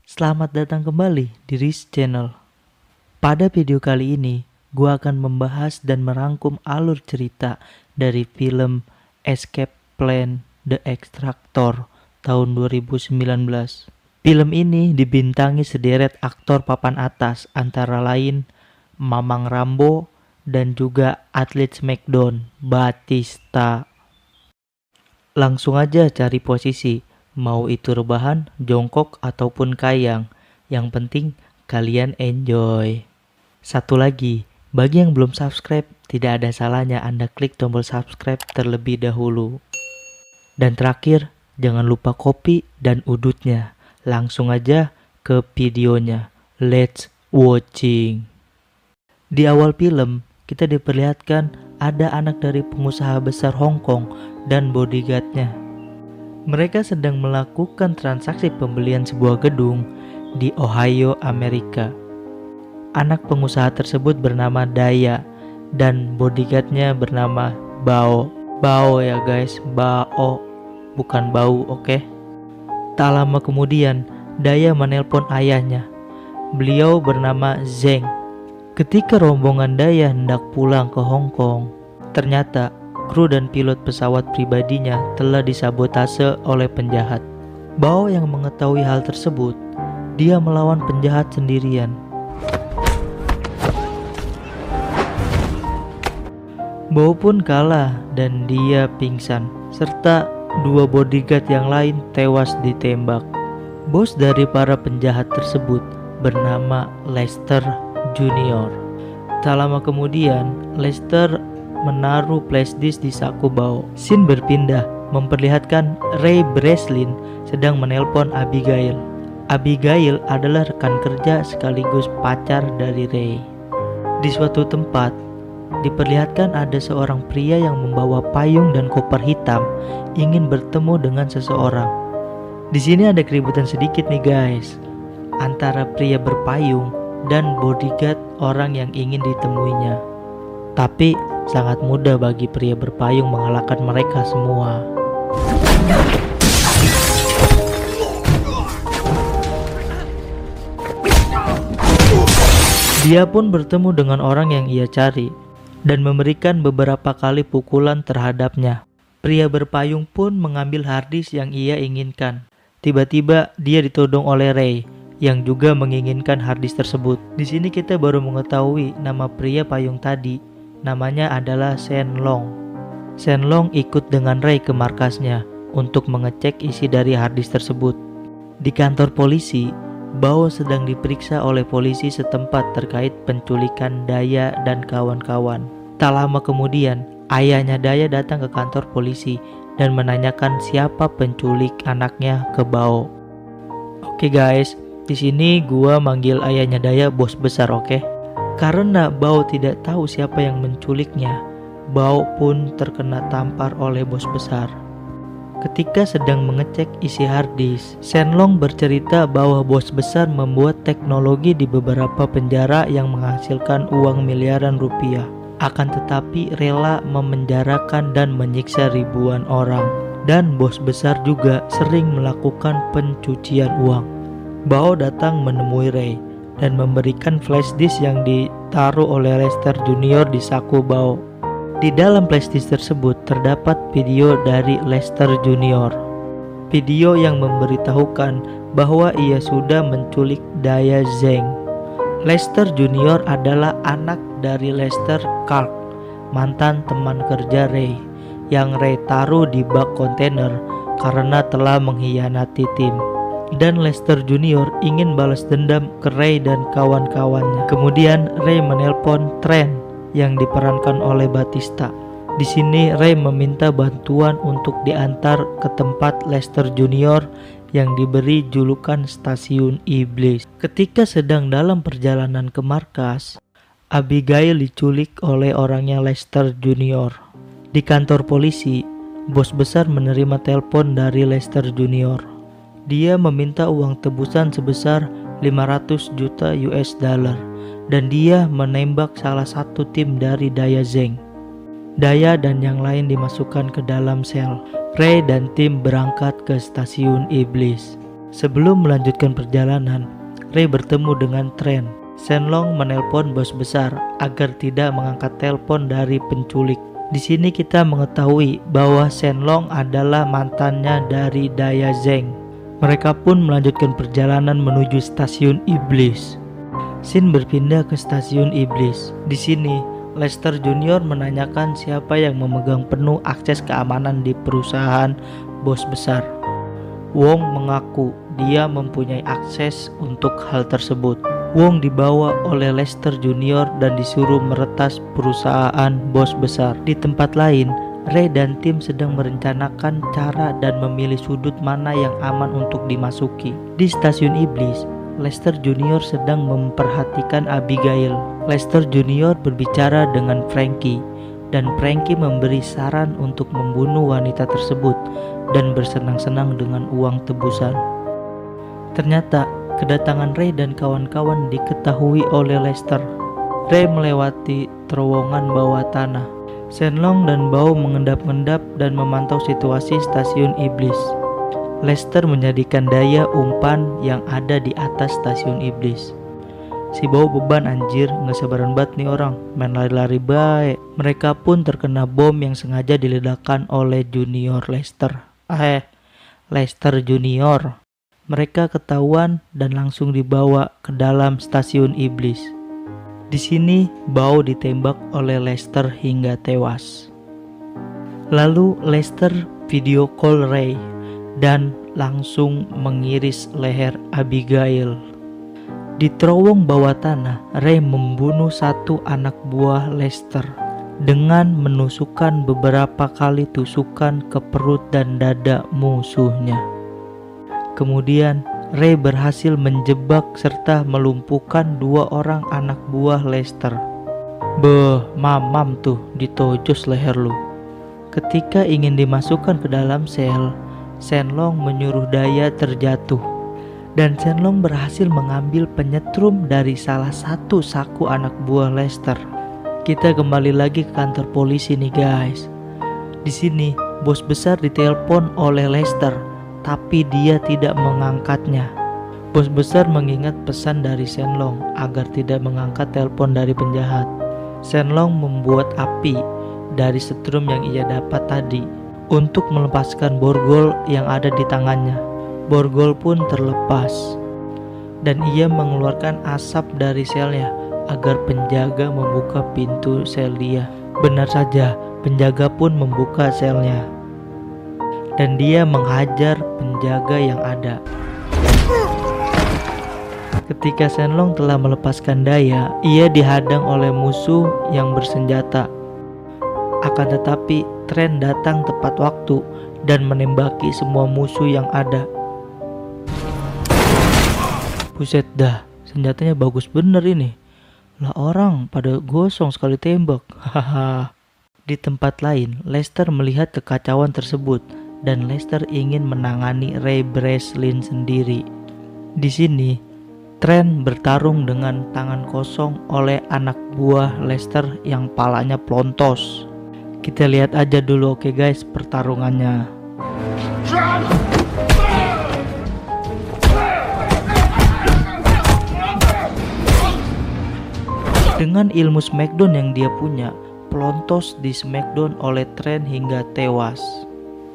Selamat datang kembali di Riz Channel. Pada video kali ini, gua akan membahas dan merangkum alur cerita dari film Escape Plan The Extractor tahun 2019. Film ini dibintangi sederet aktor papan atas antara lain Mamang Rambo dan juga atlet Smackdown Batista. Langsung aja cari posisi, mau itu rebahan, jongkok, ataupun kayang. Yang penting kalian enjoy. Satu lagi, bagi yang belum subscribe, tidak ada salahnya Anda klik tombol subscribe terlebih dahulu. Dan terakhir, jangan lupa kopi dan udutnya. Langsung aja ke videonya. Let's watching. Di awal film, kita diperlihatkan ada anak dari pengusaha besar Hong Kong dan bodyguardnya. Mereka sedang melakukan transaksi pembelian sebuah gedung di Ohio, Amerika. Anak pengusaha tersebut bernama Daya dan bodyguardnya bernama Bao. Bao ya guys, Bao, bukan bau, oke? Tak lama kemudian, Daya menelpon ayahnya. Beliau bernama Zeng. Ketika rombongan Daya hendak pulang ke Hong Kong, ternyata kru dan pilot pesawat pribadinya telah disabotase oleh penjahat. Bao yang mengetahui hal tersebut, dia melawan penjahat sendirian. Bao pun kalah dan dia pingsan, serta dua bodyguard yang lain tewas ditembak. Bos dari para penjahat tersebut bernama Lester Junior. Tak lama kemudian, Lester menaruh flashdisk di saku Bao. Scene berpindah memperlihatkan Ray Breslin sedang menelpon Abigail. Abigail adalah rekan kerja sekaligus pacar dari Ray. Di suatu tempat, diperlihatkan ada seorang pria yang membawa payung dan koper hitam ingin bertemu dengan seseorang. Di sini ada keributan sedikit nih guys, antara pria berpayung dan bodyguard orang yang ingin ditemuinya. Tapi sangat mudah bagi pria berpayung mengalahkan mereka semua. Dia pun bertemu dengan orang yang ia cari dan memberikan beberapa kali pukulan terhadapnya. Pria berpayung pun mengambil harddisk yang ia inginkan. Tiba-tiba dia ditodong oleh Ray yang juga menginginkan harddisk tersebut. Di sini kita baru mengetahui nama pria payung tadi. Namanya adalah Shen Long. Shen Long ikut dengan Ray ke markasnya untuk mengecek isi dari harddisk tersebut. Di kantor polisi, Bao sedang diperiksa oleh polisi setempat terkait penculikan Daya dan kawan-kawan. Tak lama kemudian, ayahnya Daya datang ke kantor polisi dan menanyakan siapa penculik anaknya ke Bao. Oke guys, di sini gua manggil ayahnya Daya bos besar, oke? Karena Bao tidak tahu siapa yang menculiknya, Bao pun terkena tampar oleh bos besar. Ketika sedang mengecek isi harddisk, Shen Long bercerita bahwa bos besar membuat teknologi di beberapa penjara yang menghasilkan uang miliaran rupiah, akan tetapi rela memenjarakan dan menyiksa ribuan orang. Dan bos besar juga sering melakukan pencucian uang. Bao datang menemui Ray dan memberikan flashdisk yang ditaruh oleh Lester Junior di saku Bao. Di dalam flashdisk tersebut terdapat video dari Lester Junior. Video yang memberitahukan bahwa ia sudah menculik Daya Zeng. Lester Junior adalah anak dari Lester Clark, mantan teman kerja Ray, yang Ray taruh di bak kontainer karena telah mengkhianati tim. Dan Lester Junior ingin balas dendam ke Ray dan kawan-kawannya. Kemudian Ray menelpon Trent yang diperankan oleh Batista. Di sini Ray meminta bantuan untuk diantar ke tempat Lester Junior yang diberi julukan Stasiun Iblis. Ketika sedang dalam perjalanan ke markas, Abigail diculik oleh orangnya Lester Junior. Di kantor polisi, bos besar menerima telepon dari Lester Junior. Dia meminta uang tebusan sebesar 500 juta US dollar dan dia menembak salah satu tim dari Daya Zeng. Daya dan yang lain dimasukkan ke dalam sel. Ray dan tim berangkat ke Stasiun Iblis. Sebelum melanjutkan perjalanan, Ray bertemu dengan Tren. Shenlong menelpon bos besar agar tidak mengangkat telepon dari penculik. Di sini kita mengetahui bahwa Shenlong adalah mantannya dari Daya Zheng. Mereka pun melanjutkan perjalanan menuju stasiun iblis. Shin berpindah ke stasiun iblis. Di sini, Lester Junior menanyakan siapa yang memegang penuh akses keamanan di perusahaan bos besar. Wong mengaku dia mempunyai akses untuk hal tersebut. Wong dibawa oleh Lester Junior dan disuruh meretas perusahaan bos besar. Di tempat lain, Ray dan tim sedang merencanakan cara dan memilih sudut mana yang aman untuk dimasuki. Di stasiun iblis, Lester Junior sedang memperhatikan Abigail. Lester Junior berbicara dengan Frankie, dan Frankie memberi saran untuk membunuh wanita tersebut dan bersenang-senang dengan uang tebusan. Ternyata kedatangan Ray dan kawan-kawan diketahui oleh Lester. Ray melewati terowongan bawah tanah. Shenlong dan Bao mengendap-endap dan memantau situasi stasiun iblis. Lester menjadikan daya umpan yang ada di atas stasiun iblis. Si Bao beban anjir, nggak sabaran banget nih orang, main lari-lari baik. Mereka pun terkena bom yang sengaja diledakkan oleh Junior Lester. Lester Junior. Mereka ketahuan dan langsung dibawa ke dalam stasiun iblis. Di sini Bao ditembak oleh Lester hingga tewas. Lalu Lester video call Ray dan langsung mengiris leher Abigail. Di terowong bawah tanah, Ray membunuh satu anak buah Lester dengan menusukkan beberapa kali tusukan ke perut dan dada musuhnya. Kemudian Ray berhasil menjebak serta melumpuhkan dua orang anak buah Lester. Mamam tuh, ditojos leher lu. Ketika ingin dimasukkan ke dalam sel, Shenlong menyuruh Daya terjatuh. Dan Shenlong berhasil mengambil penyetrum dari salah satu saku anak buah Lester. Kita kembali lagi ke kantor polisi nih guys. Di sini bos besar ditelepon oleh Lester, tapi dia tidak mengangkatnya. Bos besar mengingat pesan dari Shenlong agar tidak mengangkat telepon dari penjahat. Shenlong membuat api dari setrum yang ia dapat tadi untuk melepaskan borgol yang ada di tangannya. Borgol pun terlepas dan ia mengeluarkan asap dari selnya agar penjaga membuka pintu sel dia. Benar saja, penjaga pun membuka selnya dan dia menghajar penjaga yang ada. Ketika Shenlong telah melepaskan Daya, ia dihadang oleh musuh yang bersenjata. Akan tetapi Tren datang tepat waktu dan menembaki semua musuh yang ada. Buset dah, senjatanya bagus bener ini. Lah orang pada gosong sekali tembak. Hahaha. Di tempat lain, Lester melihat kekacauan tersebut dan Lester ingin menangani Ray Breslin sendiri. Di sini, Tren bertarung dengan tangan kosong oleh anak buah Lester yang palanya plontos. Kita lihat aja dulu, oke guys, pertarungannya. Dengan ilmu Smackdown yang dia punya, plontos di Smackdown oleh Tren hingga tewas.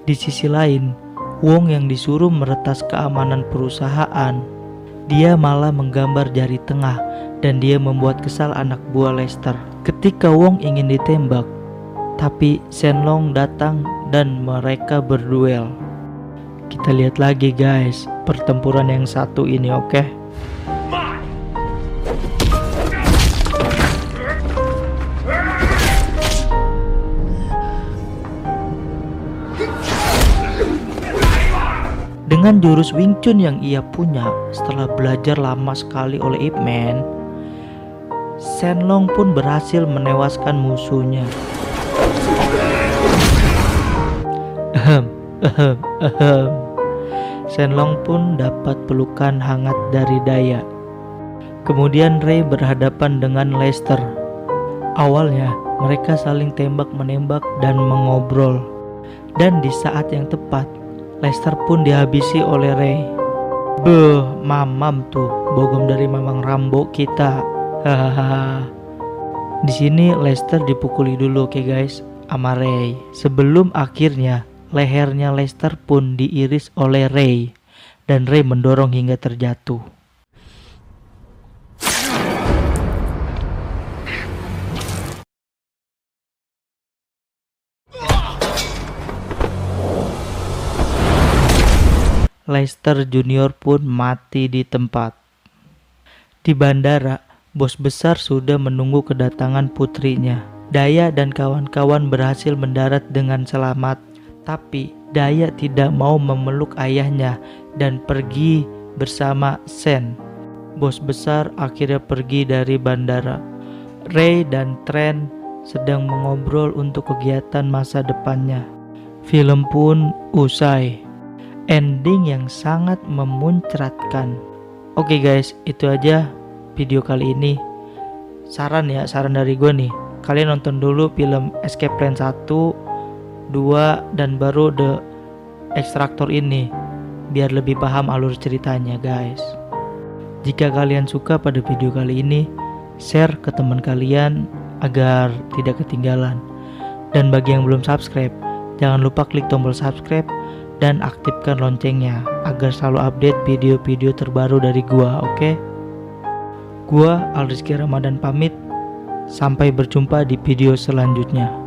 Di sisi lain, Wong yang disuruh meretas keamanan perusahaan, dia malah menggambar jari tengah dan dia membuat kesal anak buah Lester. Ketika Wong ingin ditembak, tapi Shenlong datang dan mereka berduel. Kita lihat lagi guys, pertempuran yang satu ini, oke? Dengan jurus Wing Chun yang ia punya setelah belajar lama sekali oleh Ip Man, Shenlong pun berhasil menewaskan musuhnya. Shenlong pun dapat pelukan hangat dari Daya. Kemudian Ray berhadapan dengan Lester. Awalnya mereka saling tembak-menembak dan mengobrol. Dan di saat yang tepat, Lester pun dihabisi oleh Ray. Beuh, mamam tuh, bogem dari Mamang Rambo kita. Hahaha. Di sini Lester dipukuli dulu, oke guys, sama Ray. Sebelum akhirnya lehernya Lester pun diiris oleh Ray dan Ray mendorong hingga terjatuh. Lester Junior pun mati di tempat. Di bandara, bos besar sudah menunggu kedatangan putrinya. Daya dan kawan-kawan berhasil mendarat dengan selamat, tapi Daya tidak mau memeluk ayahnya dan pergi bersama Sen. Bos besar akhirnya pergi dari bandara. Ray dan Trent sedang mengobrol untuk kegiatan masa depannya. Film pun usai. Ending yang sangat memuncratkan. Oke guys, itu aja video kali ini. Saran dari gue nih, kalian nonton dulu film Escape Plan 1, 2, dan baru The Extractor ini, biar lebih paham alur ceritanya guys. Jika kalian suka pada video kali ini, share ke teman kalian agar tidak ketinggalan. Dan bagi yang belum subscribe, jangan lupa klik tombol subscribe dan aktifkan loncengnya agar selalu update video-video terbaru dari gua, oke? Gua Aldrizky Ramadan pamit, sampai berjumpa di video selanjutnya.